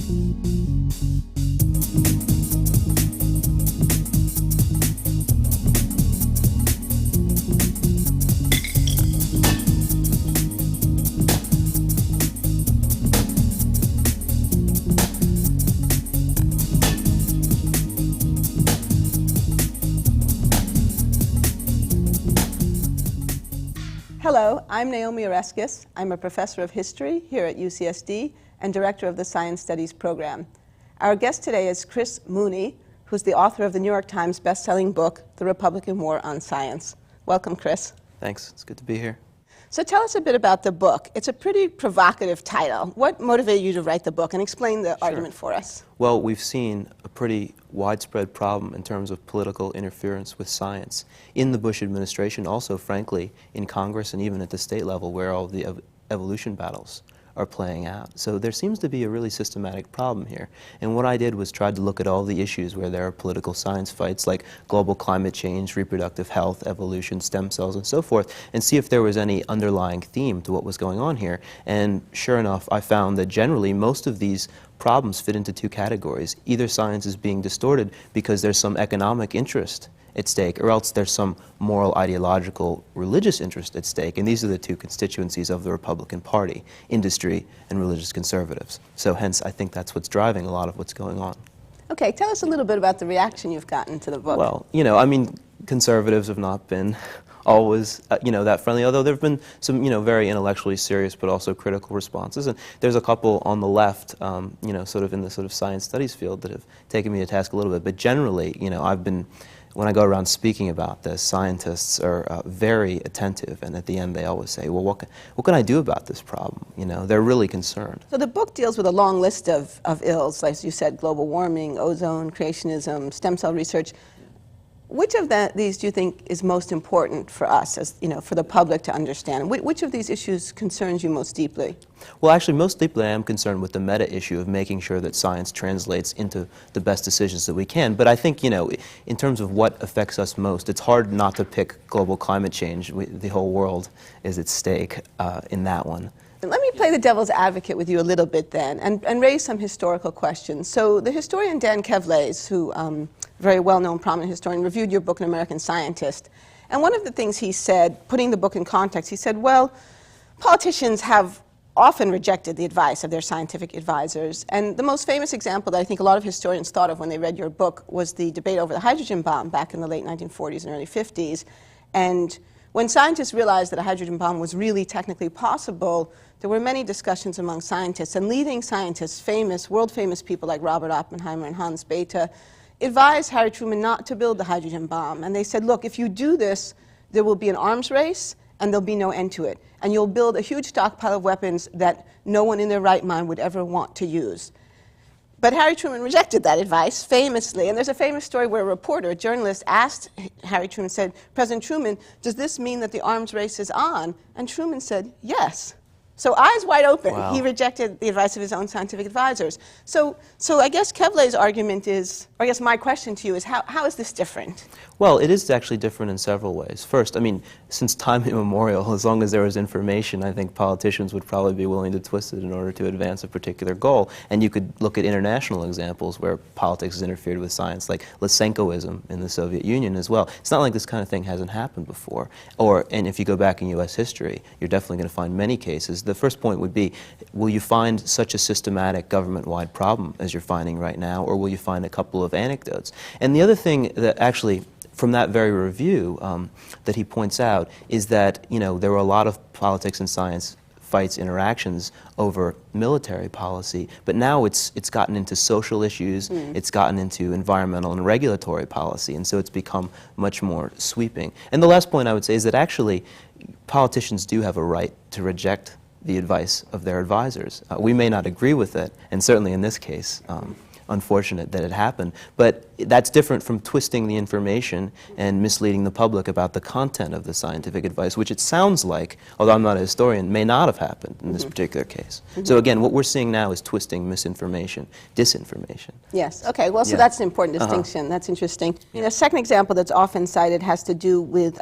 Hello, I'm Naomi Oreskes. I'm a professor of history here at UCSD and director of the Science Studies program. Our guest today is Chris Mooney, who's the author of the New York Times best-selling book, The Republican War on Science. Welcome, Chris. Thanks. It's good to be here. So tell us a bit about the book. It's a pretty provocative title. What motivated you to write the book? And explain the argument for us. Well, we've seen a pretty widespread problem in terms of political interference with science in the Bush administration, also, frankly, in Congress and even at the state level where all the evolution battles are playing out. So there seems to be a really systematic problem here. And what I did was try to look at all the issues where there are political science fights like global climate change, reproductive health, evolution, stem cells, and so forth, and see if there was any underlying theme to what was going on here. And sure enough, I found that generally most of these problems fit into two categories. Either science is being distorted because there's some economic interest at stake, or else there's some moral, ideological, religious interest at stake. And these are the two constituencies of the Republican Party, industry and religious conservatives. So hence, I think that's what's driving a lot of what's going on. Okay, tell us a little bit about the reaction you've gotten to the book. Well, you know, I mean, conservatives have not been always, that friendly, although there have been some, very intellectually serious but also critical responses. And there's a couple on the left, sort of in the sort of science studies field that have taken me to task a little bit. But generally, when I go around speaking about this, scientists are very attentive, and at the end they always say, well, what can I do about this problem? They're really concerned. So the book deals with a long list of ills, like you said, global warming, ozone, creationism, stem cell research. Which of these do you think is most important for us, as for the public to understand? Which of these issues concerns you most deeply? Well, actually, most deeply I am concerned with the meta issue of making sure that science translates into the best decisions that we can. But I think, in terms of what affects us most, it's hard not to pick global climate change. The whole world is at stake in that one. Let me play the devil's advocate with you a little bit then, and raise some historical questions. So the historian Dan Kevles, who very well-known, prominent historian, reviewed your book, An American Scientist. And one of the things he said, putting the book in context, he said, well, politicians have often rejected the advice of their scientific advisors. And the most famous example that I think a lot of historians thought of when they read your book was the debate over the hydrogen bomb back in the late 1940s and early 50s. And when scientists realized that a hydrogen bomb was really technically possible, there were many discussions among scientists. And leading scientists, world-famous people like Robert Oppenheimer and Hans Bethe, advised Harry Truman not to build the hydrogen bomb. And they said, look, if you do this, there will be an arms race and there'll be no end to it. And you'll build a huge stockpile of weapons that no one in their right mind would ever want to use. But Harry Truman rejected that advice, famously. And there's a famous story where a reporter, a journalist, asked Harry Truman, said, President Truman, does this mean that the arms race is on? And Truman said, yes. So eyes wide open, wow. He rejected the advice of his own scientific advisors. So I guess Kevles' argument is, or I guess my question to you is, how is this different? Well, it is actually different in several ways. First, since time immemorial, as long as there was information, I think politicians would probably be willing to twist it in order to advance a particular goal. And you could look at international examples where politics has interfered with science, like Lysenkoism in the Soviet Union as well. It's not like this kind of thing hasn't happened before. And if you go back in U.S. history, you're definitely going to find many cases. The first point would be, will you find such a systematic government-wide problem as you're finding right now, or will you find a couple of anecdotes? And the other thing that actually, from that very review that he points out, is that there were a lot of politics and science fights, interactions over military policy, but now it's gotten into social issues, it's gotten into environmental and regulatory policy, and so it's become much more sweeping. And the last point I would say is that actually politicians do have a right to reject the advice of their advisors. We may not agree with it, and certainly in this case, unfortunate that it happened, but that's different from twisting the information and misleading the public about the content of the scientific advice, which it sounds like, although I'm not a historian, may not have happened in this particular case. So again, what we're seeing now is twisting, misinformation, disinformation. Yes, okay, well, so that's an important distinction. That's interesting. A second example that's often cited has to do with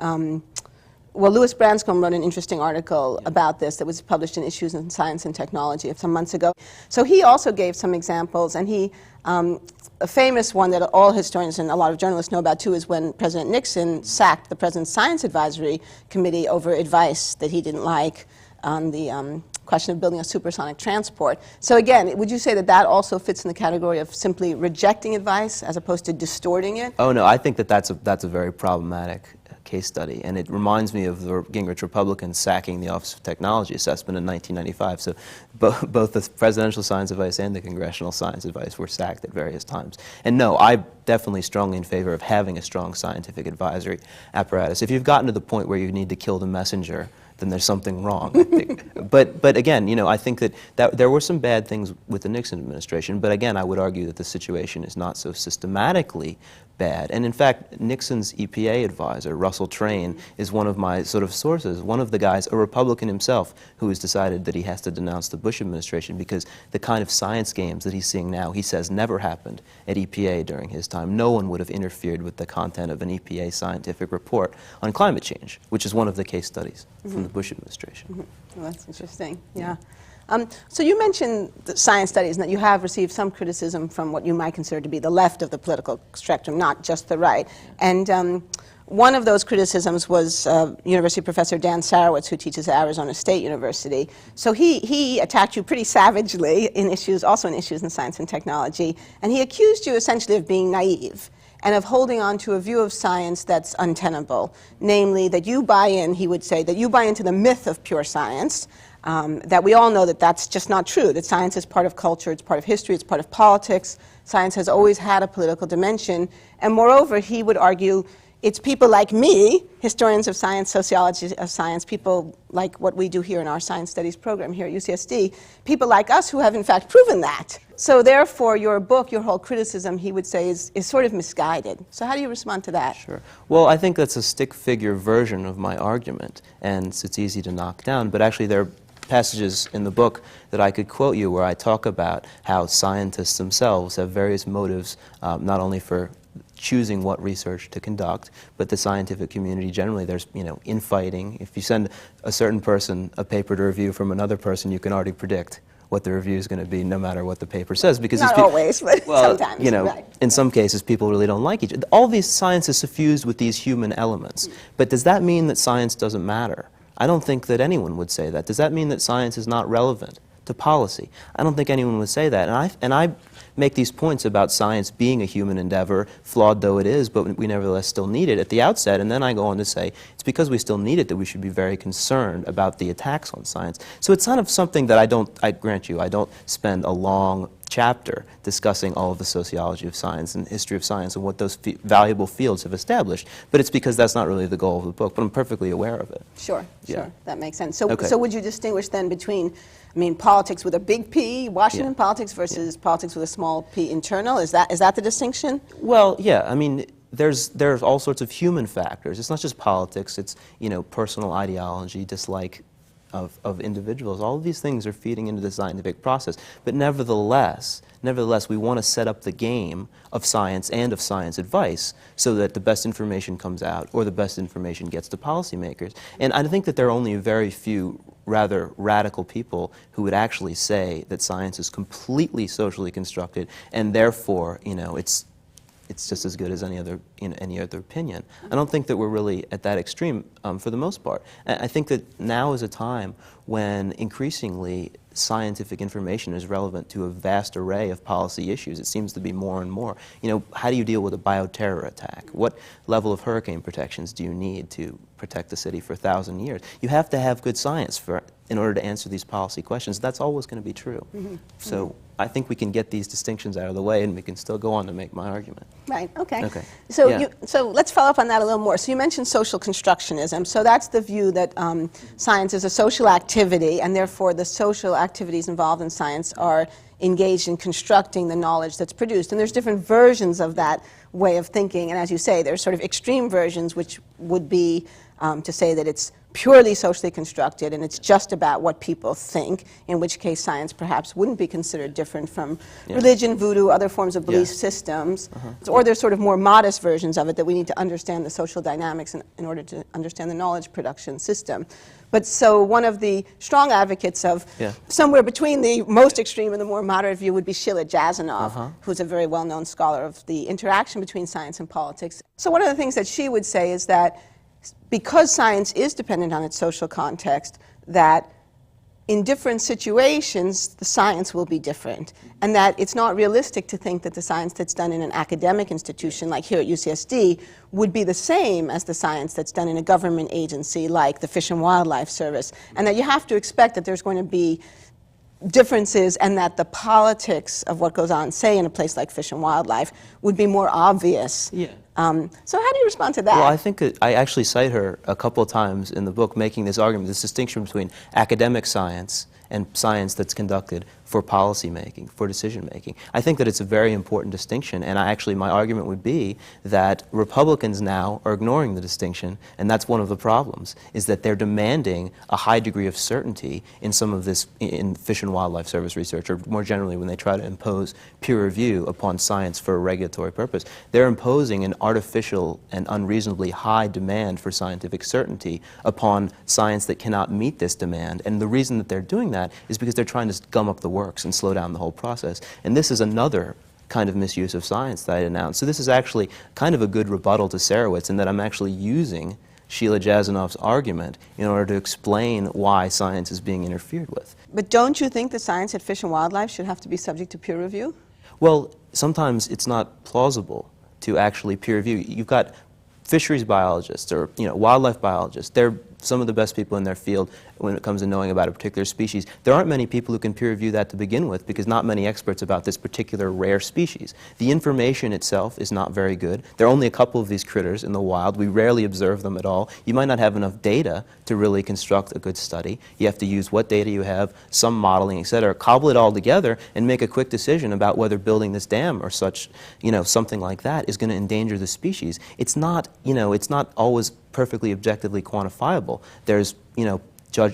well, Louis Branscombe wrote an interesting article about this that was published in Issues in Science and Technology some months ago. So he also gave some examples, and he, a famous one that all historians and a lot of journalists know about too is when President Nixon sacked the President's Science Advisory Committee over advice that he didn't like on the question of building a supersonic transport. So again, would you say that that also fits in the category of simply rejecting advice as opposed to distorting it? Oh no, I think that that's a very problematic case study, and it reminds me of the Gingrich Republicans sacking the Office of Technology Assessment in 1995. So both the presidential science advice and the congressional science advice were sacked at various times. And no, I'm definitely strongly in favor of having a strong scientific advisory apparatus. If you've gotten to the point where you need to kill the messenger, then there's something wrong, I think. But again, you know, I think that there were some bad things with the Nixon administration, but again, I would argue that the situation is not so systematically bad. And in fact, Nixon's EPA advisor, Russell Train, is one of my sort of sources, one of the guys, a Republican himself, who has decided that he has to denounce the Bush administration because the kind of science games that he's seeing now, he says never happened at EPA during his time. No one would have interfered with the content of an EPA scientific report on climate change, which is one of the case studies from the Bush administration. Well, that's interesting, yeah. So you mentioned the science studies and that you have received some criticism from what you might consider to be the left of the political spectrum, not just the right. And one of those criticisms was University professor Dan Sarowitz, who teaches at Arizona State University. So he attacked you pretty savagely in issues, also in Issues in Science and Technology, and he accused you essentially of being naive and of holding on to a view of science that's untenable, namely that you buy in, he would say, that you buy into the myth of pure science, that we all know that that's just not true, that science is part of culture, it's part of history, it's part of politics. Science has always had a political dimension. And moreover, he would argue it's people like me, historians of science, sociology of science, people like what we do here in our science studies program here at UCSD, people like us who have in fact proven that. So therefore, your book, your whole criticism, he would say, is sort of misguided. So how do you respond to that? Sure. Well, I think that's a stick figure version of my argument, and it's easy to knock down, but actually there are passages in the book that I could quote you where I talk about how scientists themselves have various motives, not only for choosing what research to conduct, but the scientific community generally, there's, you know, infighting. If you send a certain person a paper to review from another person, you can already predict what the review is going to be, no matter what the paper says. Because not always, but well, sometimes. You know, right. In some cases, people really don't like each other. All these science is suffused with these human elements. But does that mean that science doesn't matter? I don't think that anyone would say that. Does that mean that science is not relevant to policy? I don't think anyone would say that. And I make these points about science being a human endeavor, flawed though it is, but we nevertheless still need it at the outset, and then I go on to say it's because we still need it that we should be very concerned about the attacks on science. So it's kind of something that I grant you, I don't spend a long chapter discussing all of the sociology of science and history of science and what those valuable fields have established, but it's because that's not really the goal of the book, but I'm perfectly aware of it. Sure, Yeah. sure, that makes sense. So, Okay. so would you distinguish then between, I mean, politics with a big P, Washington politics, versus politics with a small p internal? Is that the distinction? Well, yeah, I mean, there's all sorts of human factors. It's not just politics, it's, you know, personal ideology, dislike of individuals. All of these things are feeding into the scientific process. But nevertheless, we want to set up the game of science and of science advice so that the best information comes out or the best information gets to policymakers. And I think that there are only a very few rather radical people who would actually say that science is completely socially constructed and therefore, you know, it's just as good as any other opinion. I don't think that we're really at that extreme for the most part. I think that now is a time when increasingly scientific information is relevant to a vast array of policy issues. It seems to be more and more. You know, how do you deal with a bioterror attack? What level of hurricane protections do you need to protect the city for 1,000 years? You have to have good science in order to answer these policy questions. That's always going to be true. So I think we can get these distinctions out of the way and we can still go on to make my argument. Right, okay. Okay. So, Yeah. so let's follow up on that a little more. So you mentioned social constructionism. So that's the view that science is a social activity, and therefore the social activities involved in science are engaged in constructing the knowledge that's produced. And there's different versions of that way of thinking. And as you say, there's sort of extreme versions, which would be to say that it's purely socially constructed and it's just about what people think, in which case science perhaps wouldn't be considered different from religion, voodoo, other forms of belief systems. Or there's sort of more modest versions of it that we need to understand the social dynamics in order to understand the knowledge production system. But so one of the strong advocates of somewhere between the most extreme and the more moderate view would be Sheila Jasanoff, who's a very well-known scholar of the interaction between science and politics. So one of the things that she would say is that because science is dependent on its social context, that in different situations, the science will be different, and that it's not realistic to think that the science that's done in an academic institution, like here at UCSD, would be the same as the science that's done in a government agency, like the Fish and Wildlife Service, and that you have to expect that there's going to be differences and that the politics of what goes on, say, in a place like Fish and Wildlife, would be more obvious. So how do you respond to that? Well, I think I actually cite her a couple of times in the book making this argument, this distinction between academic science and science that's conducted for policy making, for decision making. I think that it's a very important distinction, and my argument would be that Republicans now are ignoring the distinction, and that's one of the problems, is that they're demanding a high degree of certainty in some of this, in Fish and Wildlife Service research, or more generally when they try to impose peer review upon science for a regulatory purpose. They're imposing an artificial and unreasonably high demand for scientific certainty upon science that cannot meet this demand, and the reason that they're doing that is because they're trying to gum up the works and slow down the whole process. And this is another kind of misuse of science that I announced. So this is actually kind of a good rebuttal to Sarowitz in that I'm actually using Sheila Jasanoff's argument in order to explain why science is being interfered with. But don't you think the science at Fish and Wildlife should have to be subject to peer review? Well, sometimes it's not plausible to actually peer review. You've got fisheries biologists or wildlife biologists. They're some of the best people in their field when it comes to knowing about a particular species. There aren't many people who can peer review that to begin with because not many experts about this particular rare species. The information itself is not very good. There are only a couple of these critters in the wild. We rarely observe them at all. You might not have enough data to really construct a good study. You have to use what data you have, some modeling, etc., cobble it all together and make a quick decision about whether building this dam or such, something like that is going to endanger the species. It's not, it's not always perfectly objectively quantifiable. There's,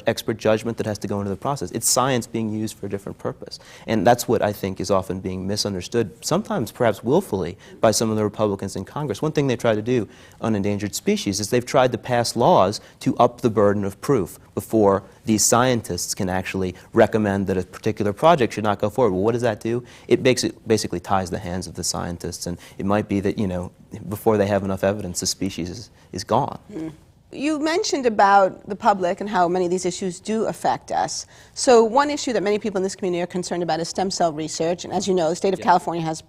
expert judgment that has to go into the process. It's science being used for a different purpose. And that's what I think is often being misunderstood, sometimes perhaps willfully, by some of the Republicans in Congress. One thing they try to do on endangered species is they've tried to pass laws to up the burden of proof before these scientists can actually recommend that a particular project should not go forward. Well, what does that do? It basically ties the hands of the scientists, and it might be that, before they have enough evidence, the species is gone. You mentioned about the public and how many of these issues do affect us. So one issue that many people in this community are concerned about is stem cell research. And as you know, the state of California has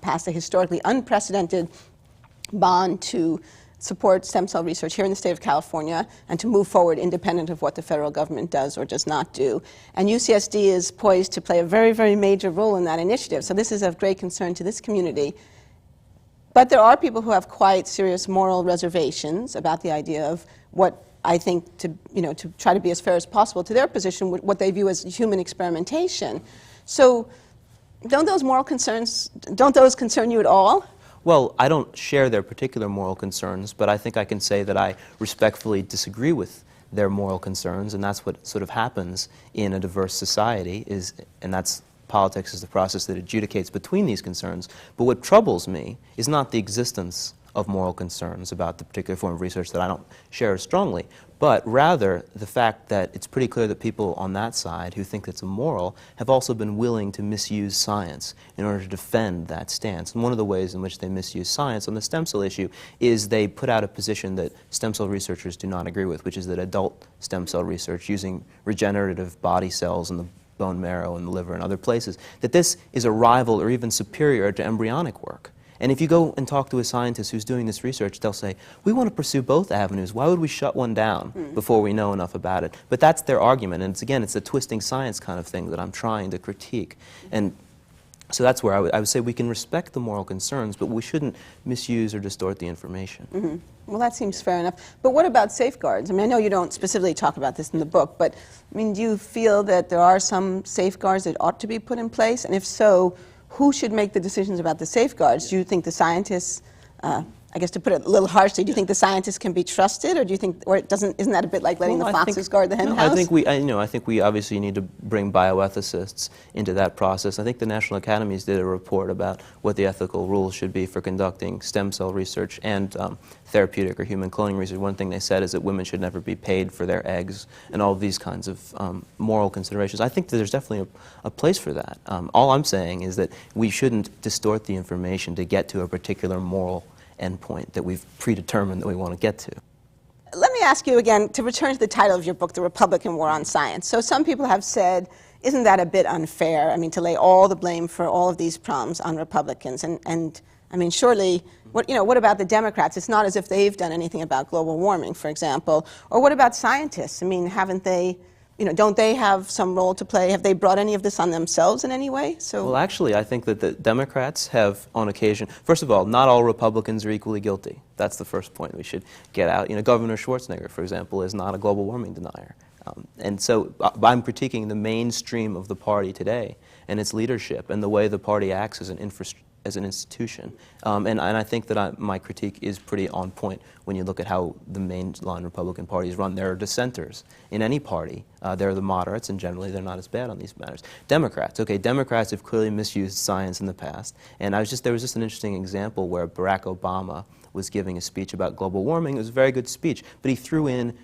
passed a historically unprecedented bond to support stem cell research here in the state of California and to move forward independent of what the federal government does or does not do. And UCSD is poised to play a very, very major role in that initiative. So this is of great concern to this community. But there are people who have quite serious moral reservations about the idea of what I think to try to be as fair as possible to their position, what they view as human experimentation. So don't those concern you at all? Well, I don't share their particular moral concerns, but I think I can say that I respectfully disagree with their moral concerns, and that's what sort of happens in a diverse society, and that's politics is the process that adjudicates between these concerns. But what troubles me is not the existence of moral concerns about the particular form of research that I don't share strongly, but rather the fact that it's pretty clear that people on that side who think it's immoral have also been willing to misuse science in order to defend that stance. And one of the ways in which they misuse science on the stem cell issue is they put out a position that stem cell researchers do not agree with, which is that adult stem cell research using regenerative body cells in the bone marrow and the liver and other places, that this is a rival or even superior to embryonic work. And if you go and talk to a scientist who's doing this research, they'll say, we want to pursue both avenues. Why would we shut one down before we know enough about it? But that's their argument. And it's a twisting science kind of thing that I'm trying to critique. And so that's where I would say we can respect the moral concerns, but we shouldn't misuse or distort the information. Well, that seems fair enough. But what about safeguards? I mean, I know you don't specifically talk about this in the book, but I mean, do you feel that there are some safeguards that ought to be put in place? And if so, who should make the decisions about the safeguards? Do you think the scientists I guess to put it a little harshly, do you think the scientists can be trusted, or do you think, or isn't that a bit like letting the foxes guard the hen house? I think we obviously need to bring bioethicists into that process. I think the National Academies did a report about what the ethical rules should be for conducting stem cell research and therapeutic or human cloning research. One thing they said is that women should never be paid for their eggs and all of these kinds of moral considerations. I think that there's definitely a place for that. All I'm saying is that we shouldn't distort the information to get to a particular moral endpoint that we've predetermined that we want to get to. Let me ask you again, to return to the title of your book, The Republican War on Science. So some people have said, isn't that a bit unfair? I mean, to lay all the blame for all of these problems on Republicans. And I mean, surely, what about the Democrats? It's not as if they've done anything about global warming, for example. Or what about scientists? I mean, haven't they, don't they have some role to play? Have they brought any of this on themselves in any way? Well, actually, I think that the Democrats have, on occasion, first of all, not all Republicans are equally guilty. That's the first point we should get out. Governor Schwarzenegger, for example, is not a global warming denier. And so I'm critiquing the mainstream of the party today and its leadership and the way the party acts as an institution. And I think that my critique is pretty on point when you look at how the mainline Republican Party is run. There are dissenters in any party. They're the moderates, and generally they're not as bad on these matters. Democrats have clearly misused science in the past. And there was just an interesting example where Barack Obama was giving a speech about global warming. It was a very good speech, but he threw in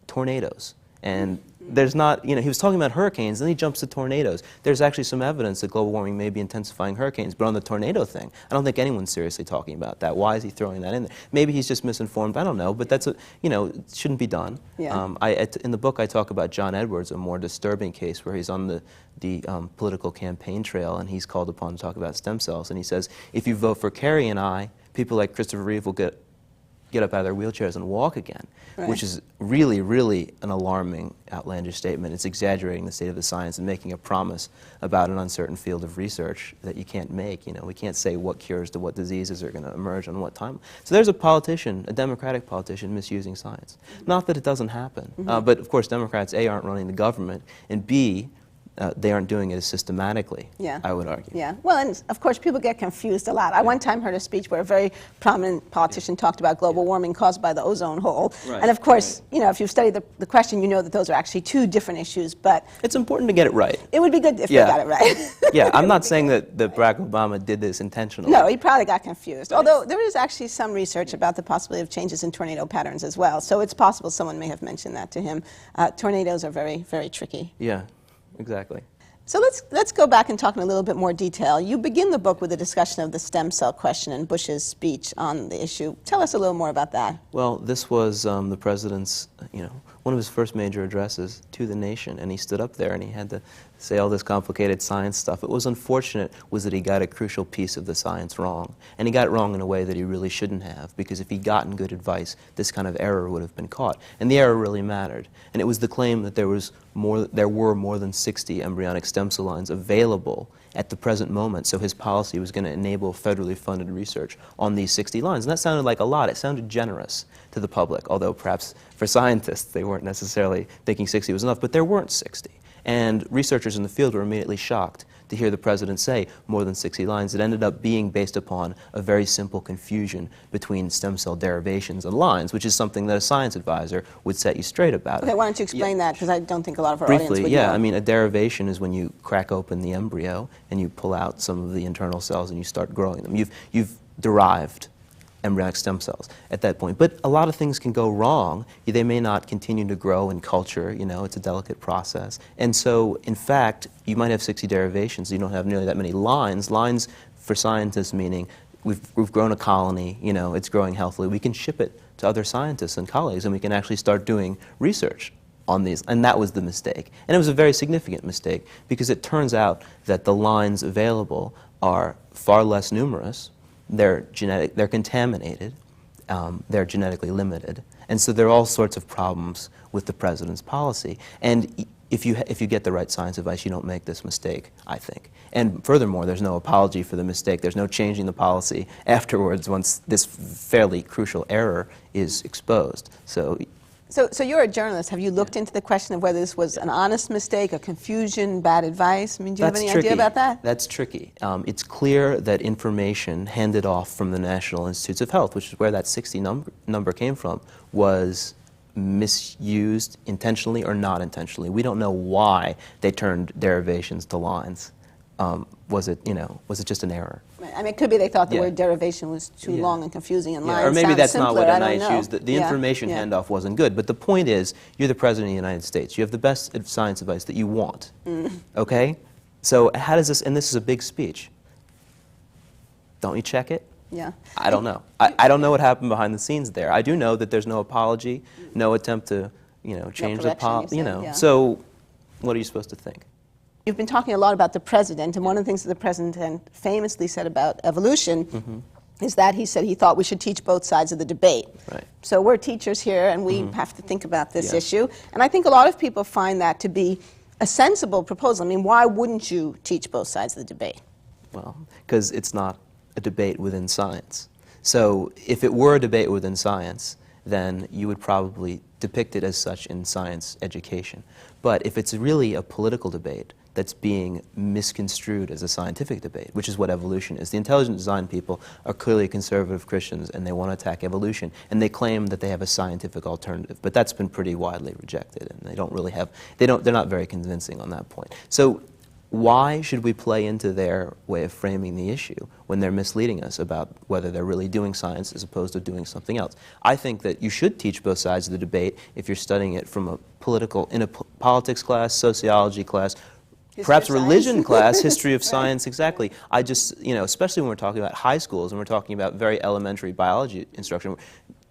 tornadoes. And there's not, he was talking about hurricanes, then he jumps to tornadoes. There's actually some evidence that global warming may be intensifying hurricanes, but on the tornado thing, I don't think anyone's seriously talking about that. Why is he throwing that in there? Maybe he's just misinformed, I don't know, but that's, it shouldn't be done. Yeah. In the book I talk about John Edwards, a more disturbing case where he's on the political campaign trail and he's called upon to talk about stem cells, and he says, if you vote for Kerry and I, people like Christopher Reeve will get up out of their wheelchairs and walk again, right. Which is really, really an alarming, outlandish statement. It's exaggerating the state of the science and making a promise about an uncertain field of research that you can't make. We can't say what cures to what diseases are going to emerge on what time. So there's a politician, a Democratic politician, misusing science. Not that it doesn't happen, but of course Democrats, A, aren't running the government, and B, they aren't doing it as systematically, I would argue. Yeah, well, and of course people get confused a lot. I one time heard a speech where a very prominent politician talked about global warming caused by the ozone hole. Right. And of course, if you've studied the question, you know that those are actually two different issues, but... It's important to get it right. It would be good if they got it right. Yeah, I'm not saying that Barack Obama did this intentionally. No, he probably got confused. Although there is actually some research about the possibility of changes in tornado patterns as well, so it's possible someone may have mentioned that to him. Tornadoes are very, very tricky. Yeah. Exactly. So let's go back and talk in a little bit more detail. You begin the book with a discussion of the stem cell question and Bush's speech on the issue. Tell us a little more about that. Well, this was the president's, one of his first major addresses to the nation, and he stood up there and he had to say all this complicated science stuff. What was unfortunate was that he got a crucial piece of the science wrong, and he got it wrong in a way that he really shouldn't have, because if he'd gotten good advice, this kind of error would have been caught, and the error really mattered. And it was the claim that there were more than 60 embryonic stem cell lines available at the present moment, so his policy was going to enable federally funded research on these 60 lines. And that sounded like a lot. It sounded generous to the public, although perhaps for scientists they weren't necessarily thinking 60 was enough, but there weren't 60. And researchers in the field were immediately shocked to hear the president say more than 60 lines. It ended up being based upon a very simple confusion between stem cell derivations and lines, which is something that a science advisor would set you straight about. Okay, why don't you explain that, because I don't think a lot of our audience would know. Briefly, I mean, a derivation is when you crack open the embryo and you pull out some of the internal cells and you start growing them. You've derived embryonic stem cells at that point. But a lot of things can go wrong. They may not continue to grow in culture, it's a delicate process. And so, in fact, you might have 60 derivations, you don't have nearly that many lines. Lines, for scientists, meaning we've grown a colony, it's growing healthily, we can ship it to other scientists and colleagues, and we can actually start doing research on these, and that was the mistake. And it was a very significant mistake, because it turns out that the lines available are far less numerous. They're contaminated, they're genetically limited, and so there are all sorts of problems with the president's policy. And if you get the right science advice, you don't make this mistake, I think. And furthermore, there's no apology for the mistake. There's no changing the policy afterwards once this fairly crucial error is exposed. So So you're a journalist. Have you looked into the question of whether this was an honest mistake, a confusion, bad advice? I mean, do you have any idea about that? That's tricky. It's clear that information handed off from the National Institutes of Health, which is where that 60 number came from, was misused intentionally or not intentionally. We don't know why they turned derivations to lines. Was it just an error? I mean, it could be they thought the word derivation was too long and confusing, and lines or maybe sound that's simpler. not what I don't NIH know. used. The information handoff wasn't good. But the point is, you're the President of the United States. You have the best science advice that you want. Okay? So how does this, and this is a big speech. Don't you check it? Yeah. I don't know. I don't know what happened behind the scenes there. I do know that there's no apology, no attempt to, change the policy. So what are you supposed to think? You've been talking a lot about the president, and one of the things that the president famously said about evolution is that he said he thought we should teach both sides of the debate. Right. So we're teachers here, and we have to think about this issue. And I think a lot of people find that to be a sensible proposal. I mean, why wouldn't you teach both sides of the debate? Well, because it's not a debate within science. So if it were a debate within science, then you would probably depict it as such in science education. But if it's really a political debate that's being misconstrued as a scientific debate, which is what evolution is. The intelligent design people are clearly conservative Christians, and they want to attack evolution, and they claim that they have a scientific alternative, but that's been pretty widely rejected, and they don't really have, they're not very convincing on that point. So why should we play into their way of framing the issue when they're misleading us about whether they're really doing science as opposed to doing something else? I think that you should teach both sides of the debate if you're studying it from in a politics class, sociology class, perhaps religion class, history of science, exactly. I just, especially when we're talking about high schools and we're talking about very elementary biology instruction,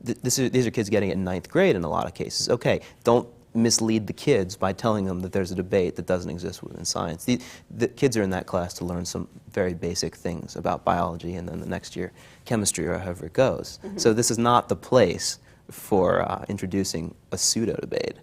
these are kids getting it in 9th grade in a lot of cases. Okay, don't mislead the kids by telling them that there's a debate that doesn't exist within science. The kids are in that class to learn some very basic things about biology, and then the next year chemistry, or however it goes. So this is not the place for introducing a pseudo-debate.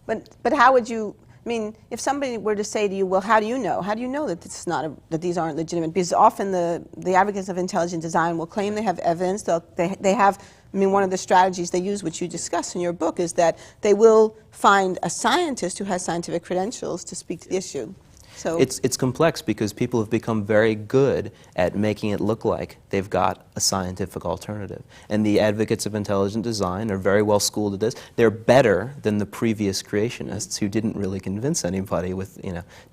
But how would you... I mean, if somebody were to say to you, well, how do you know? How do you know that this is not that these aren't legitimate? Because often the advocates of intelligent design will claim they have evidence. They have, I mean, one of the strategies they use, which you discuss in your book, is that they will find a scientist who has scientific credentials to speak to the issue. So it's complex because people have become very good at making it look like they've got a scientific alternative. And the advocates of intelligent design are very well schooled at this. They're better than the previous creationists who didn't really convince anybody with,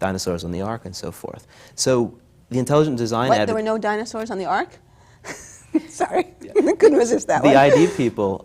dinosaurs on the ark and so forth. So the intelligent design there were no dinosaurs on the ark? Sorry, I couldn't resist that one. The ID people,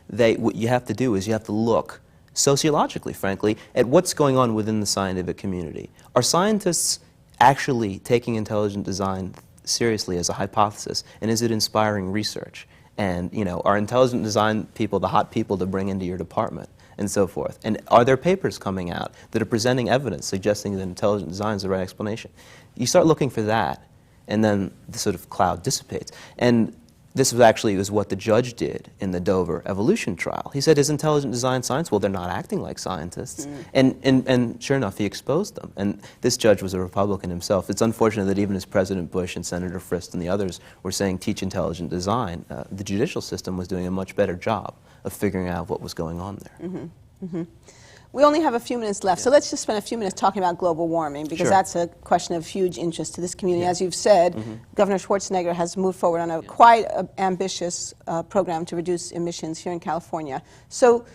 what you have to do is you have to look sociologically, frankly, at what's going on within the scientific community. Are scientists actually taking intelligent design seriously as a hypothesis, and is it inspiring research? And, are intelligent design people the hot people to bring into your department, and so forth? And are there papers coming out that are presenting evidence suggesting that intelligent design is the right explanation? You start looking for that, and then the sort of cloud dissipates. And this was what the judge did in the Dover evolution trial. He said, is intelligent design science? Well, they're not acting like scientists. And sure enough, he exposed them. And this judge was a Republican himself. It's unfortunate that even as President Bush and Senator Frist and the others were saying teach intelligent design, the judicial system was doing a much better job of figuring out what was going on there. We only have a few minutes left, so let's just spend a few minutes talking about global warming, because that's a question of huge interest to this community. As you've said, Governor Schwarzenegger has moved forward on a quite ambitious program to reduce emissions here in California. So,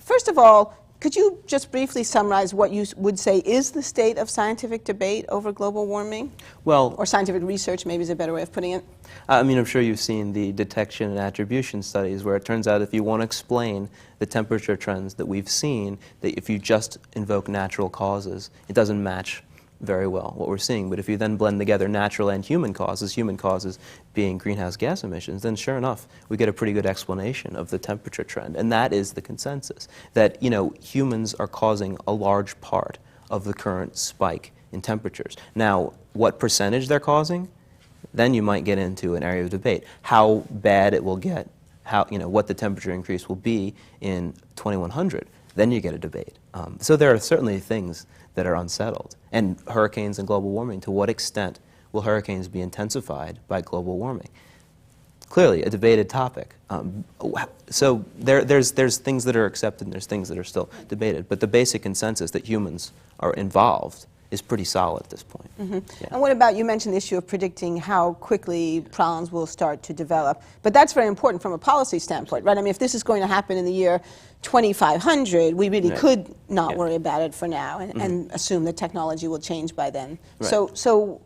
first of all, could you just briefly summarize what you would say is the state of scientific debate over global warming? Well, or scientific research, maybe is a better way of putting it. I mean, I'm sure you've seen the detection and attribution studies where it turns out if you want to explain the temperature trends that we've seen, that if you just invoke natural causes, it doesn't match very well what we're seeing. But if you then blend together natural and human causes being greenhouse gas emissions, then sure enough, we get a pretty good explanation of the temperature trend. And that is the consensus, that humans are causing a large part of the current spike in temperatures. Now, what percentage they're causing? Then you might get into an area of debate. How bad it will get, what the temperature increase will be in 2100. Then you get a debate. So there are certainly things that are unsettled. And hurricanes and global warming, to what extent will hurricanes be intensified by global warming? clearly a debated topic. So there's things that are accepted and there's things that are still debated. But the basic consensus that humans are involved is pretty solid at this point. Yeah. And what about, you mentioned the issue of predicting how quickly problems will start to develop. But that's very important from a policy standpoint, right? I mean, if this is going to happen in the year 2500, we really could not worry about it for now and assume that technology will change by then. Right. So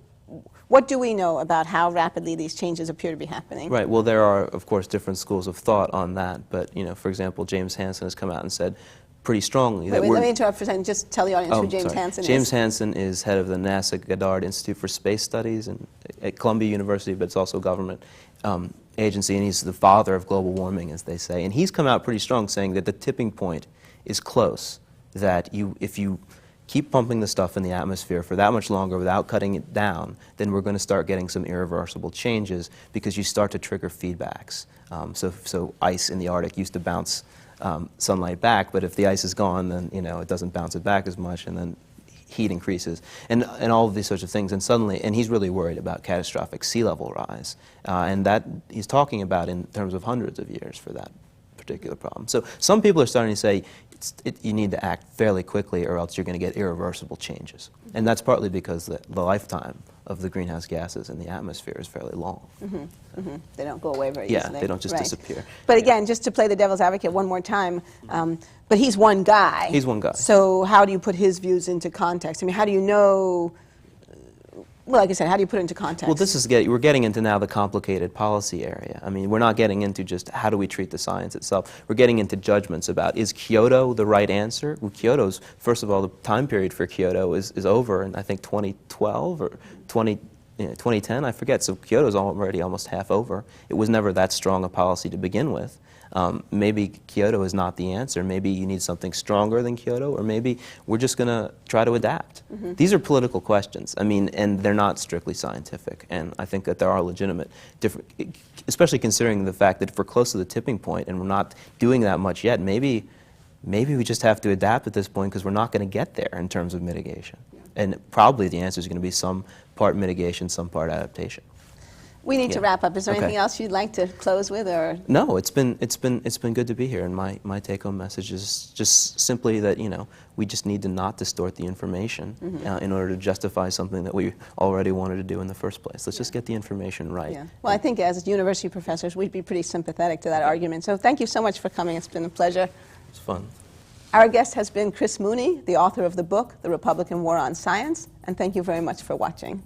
what do we know about how rapidly these changes appear to be happening? Right. Well, there are, of course, different schools of thought on that. But, you know, for example, James Hansen has come out and said pretty strongly that let me interrupt for a second. Just tell the audience who James Hansen is. James Hansen is head of the NASA Goddard Institute for Space Studies at Columbia University, but it's also a government agency, and he's the father of global warming, as they say. And he's come out pretty strong saying that the tipping point is close, that if you keep pumping the stuff in the atmosphere for that much longer without cutting it down, then we're going to start getting some irreversible changes because you start to trigger feedbacks. So ice in the Arctic used to bounce sunlight back, but if the ice is gone, then it doesn't bounce it back as much, and then heat increases, and all of these sorts of things. And suddenly, and he's really worried about catastrophic sea level rise, and that he's talking about in terms of hundreds of years for that particular problem. So some people are starting to say you need to act fairly quickly, or else you're going to get irreversible changes, and that's partly because the lifetime of the greenhouse gases in the atmosphere is fairly long. They don't go away very easily. Yeah, they don't just disappear. But again, just to play the devil's advocate one more time, but he's one guy. He's one guy. So how do you put his views into context? I mean, how do you know, well, like I said, how do you put it into context? Well, we're getting into now the complicated policy area. I mean, we're not getting into just how do we treat the science itself. We're getting into judgments about, is Kyoto the right answer? Well, Kyoto's, first of all, the time period for Kyoto is over in, I think, 2012 or 2010, I forget. So Kyoto's already almost half over. It was never that strong a policy to begin with. Maybe Kyoto is not the answer. Maybe you need something stronger than Kyoto, or maybe we're just going to try to adapt. These are political questions. I mean, and they're not strictly scientific. And I think that there are legitimate, especially considering the fact that if we're close to the tipping point and we're not doing that much yet, maybe we just have to adapt at this point because we're not going to get there in terms of mitigation. And probably the answer is going to be some part mitigation, some part adaptation. We need to wrap up. Is there anything else you'd like to close with, or? No, it's been good to be here, and my take-home message is just simply that we just need to not distort the information in order to justify something that we already wanted to do in the first place. Let's just get the information right. Yeah. Well, I think as university professors, we'd be pretty sympathetic to that argument. So thank you so much for coming. It's been a pleasure. It's fun. Our guest has been Chris Mooney, the author of the book, The Republican War on Science, and thank you very much for watching.